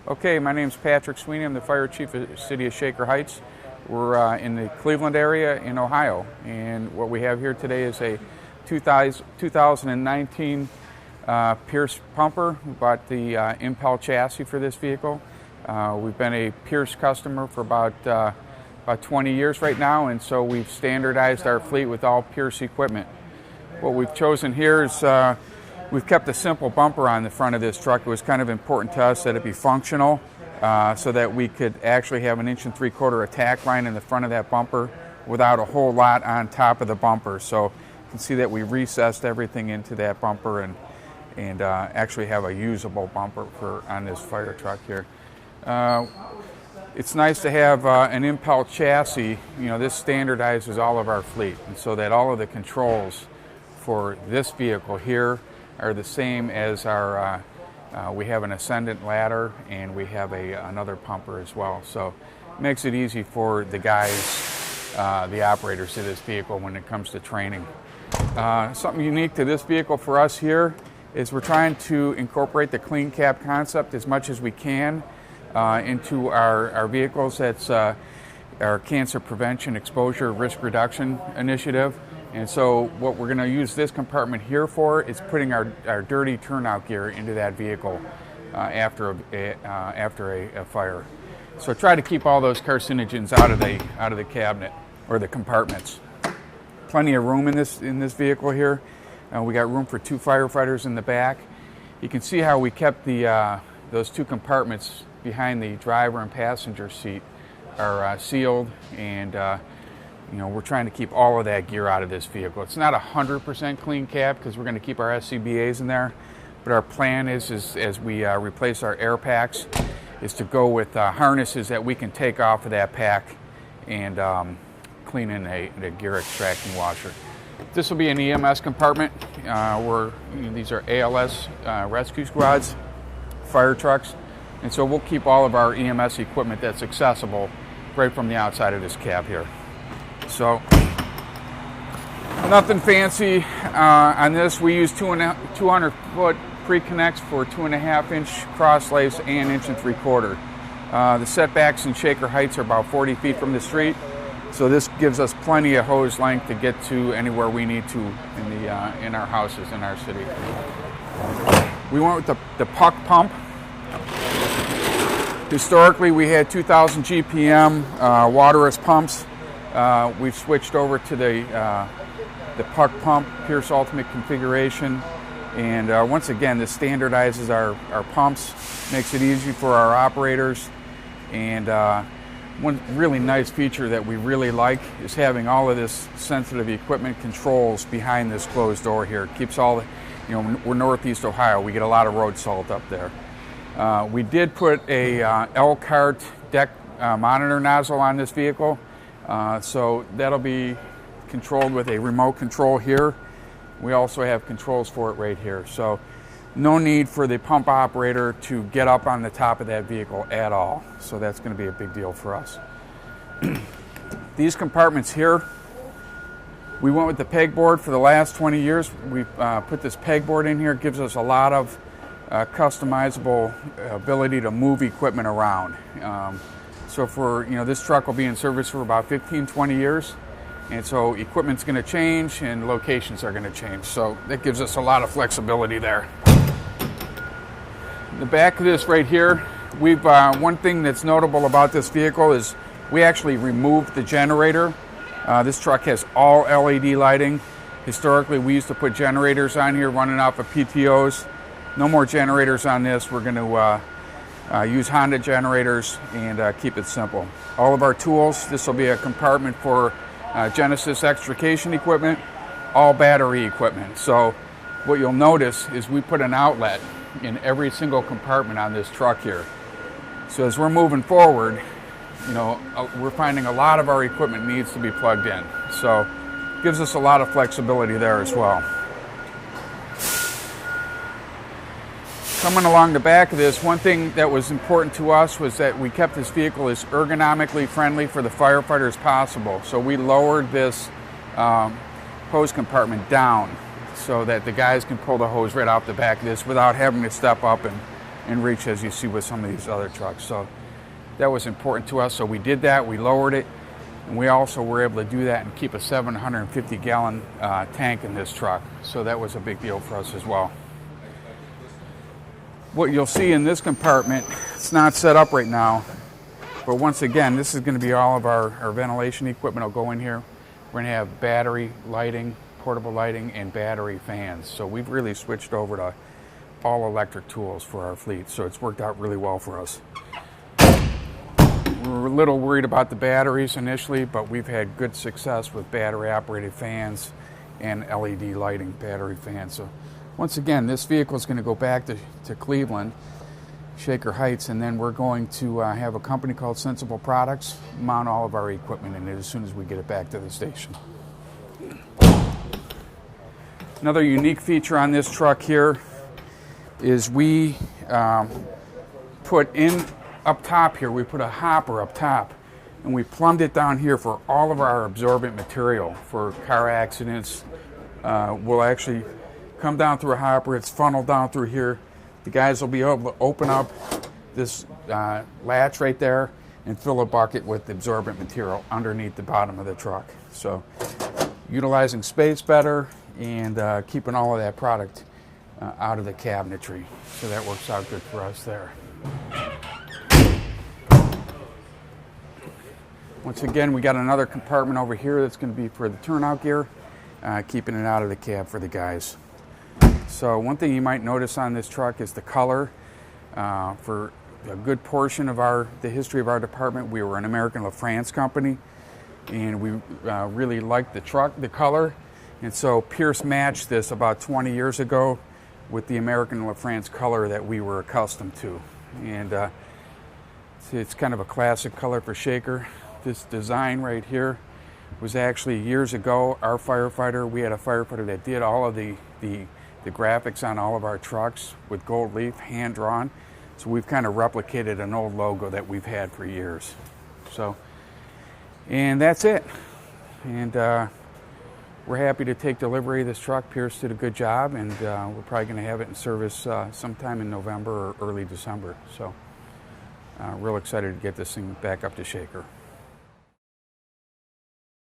Okay, my name's Patrick Sweeney. I'm the fire chief of the city of Shaker Heights. We're in the Cleveland area in Ohio, and what we have here today is a 2019 Pierce pumper. We bought the Impel chassis for this vehicle. We've been a Pierce customer for about 20 years right now, and so we've standardized our fleet with all Pierce equipment. What we've chosen here is we've kept a simple bumper on the front of this truck. It was kind of important to us that it be functional so that we could actually have an 1 3/4 attack line in the front of that bumper without a whole lot on top of the bumper. So you can see that we recessed everything into that bumper and actually have a usable bumper on this fire truck here. It's nice to have an Impel chassis. You know, this standardizes all of our fleet, and so that all of the controls for this vehicle here are the same as our, we have an ascendant ladder and we have another pumper as well. So it makes it easy for the guys, the operators of this vehicle when it comes to training. Something unique to this vehicle for us here is we're trying to incorporate the clean cab concept as much as we can into our vehicles. That's our cancer prevention exposure risk reduction initiative. And so what we're going to use this compartment here for is putting our dirty turnout gear into that vehicle after a fire. So try to keep all those carcinogens out of the cabinet or the compartments. Plenty of room in this vehicle here. We got room for 2 firefighters in the back. You can see how we kept those 2 compartments behind the driver and passenger seat are sealed, and you know, we're trying to keep all of that gear out of this vehicle. It's not 100% clean cab because we're going to keep our SCBAs in there, but our plan is as we replace our air packs is to go with harnesses that we can take off of that pack and clean in a gear extracting washer. This will be an EMS compartment these are ALS rescue squads, fire trucks, and so we'll keep all of our EMS equipment that's accessible right from the outside of this cab here. So nothing fancy on this. We use 200-foot pre-connects for 2.5-inch cross lace and 1 3/4. The setbacks in Shaker Heights are about 40 feet from the street, so this gives us plenty of hose length to get to anywhere we need to in our houses in our city. We went with the PUC pump. Historically, we had 2,000 GPM waterless pumps. We've switched over to the PUC pump, Pierce Ultimate configuration, and once again, this standardizes our pumps, makes it easy for our operators, and one really nice feature that we really like is having all of this sensitive equipment controls behind this closed door here. It keeps all the, you know, we're Northeast Ohio, we get a lot of road salt up there. We did put a Elkhart deck monitor nozzle on this vehicle. So that'll be controlled with a remote control here. We also have controls for it right here. So no need for the pump operator to get up on the top of that vehicle at all. So that's going to be a big deal for us. These compartments here, we went with the Pegboard for the last 20 years. We've put this Pegboard in here. It gives us a lot of customizable ability to move equipment around. So this truck will be in service for about 15-20 years, and so equipment's going to change and locations are going to change. So that gives us a lot of flexibility there. The back of this right here, one thing that's notable about this vehicle is we actually removed the generator. This truck has all LED lighting. Historically, we used to put generators on here running off of PTOs. No more generators on this. We're going to use Honda generators and keep it simple. All of our tools, this will be a compartment for Genesis extrication equipment, all battery equipment. So what you'll notice is we put an outlet in every single compartment on this truck here. So as we're moving forward, you know, we're finding a lot of our equipment needs to be plugged in. So it gives us a lot of flexibility there as well. Coming along the back of this, one thing that was important to us was that we kept this vehicle as ergonomically friendly for the firefighter as possible. So we lowered this hose compartment down so that the guys can pull the hose right off the back of this without having to step up in reach as you see with some of these other trucks. So that was important to us. So we did that, we lowered it, and we also were able to do that and keep a 750 gallon tank in this truck. So that was a big deal for us as well. What you'll see in this compartment, it's not set up right now, but once again, this is going to be all of our ventilation equipment will go in here. We're going to have battery lighting, portable lighting, and battery fans. So we've really switched over to all electric tools for our fleet. So it's worked out really well for us. We were a little worried about the batteries initially, but we've had good success with battery operated fans and LED lighting battery fans. So once again, this vehicle is going to go back to Cleveland, Shaker Heights, and then we're going to have a company called Sensible Products mount all of our equipment in it as soon as we get it back to the station. Another unique feature on this truck here is we put in up top here, we put a hopper up top, and we plumbed it down here for all of our absorbent material for car accidents. We'll actually come down through a hopper, it's funneled down through here. The guys will be able to open up this latch right there and fill a bucket with absorbent material underneath the bottom of the truck. So utilizing space better and keeping all of that product out of the cabinetry. So that works out good for us there. Once again, we got another compartment over here that's going to be for the turnout gear, keeping it out of the cab for the guys. So one thing you might notice on this truck is the color. For a good portion of the history of our department, we were an American LaFrance company, and we really liked the color. And so Pierce matched this about 20 years ago with the American LaFrance color that we were accustomed to. And it's kind of a classic color for Shaker. This design right here was actually years ago our firefighter. We had a firefighter that did all of the graphics on all of our trucks with gold leaf, hand drawn. So we've kind of replicated an old logo that we've had for years. So, and that's it. And we're happy to take delivery of this truck. Pierce did a good job, and we're probably going to have it in service sometime in November or early December. So real excited to get this thing back up to Shaker.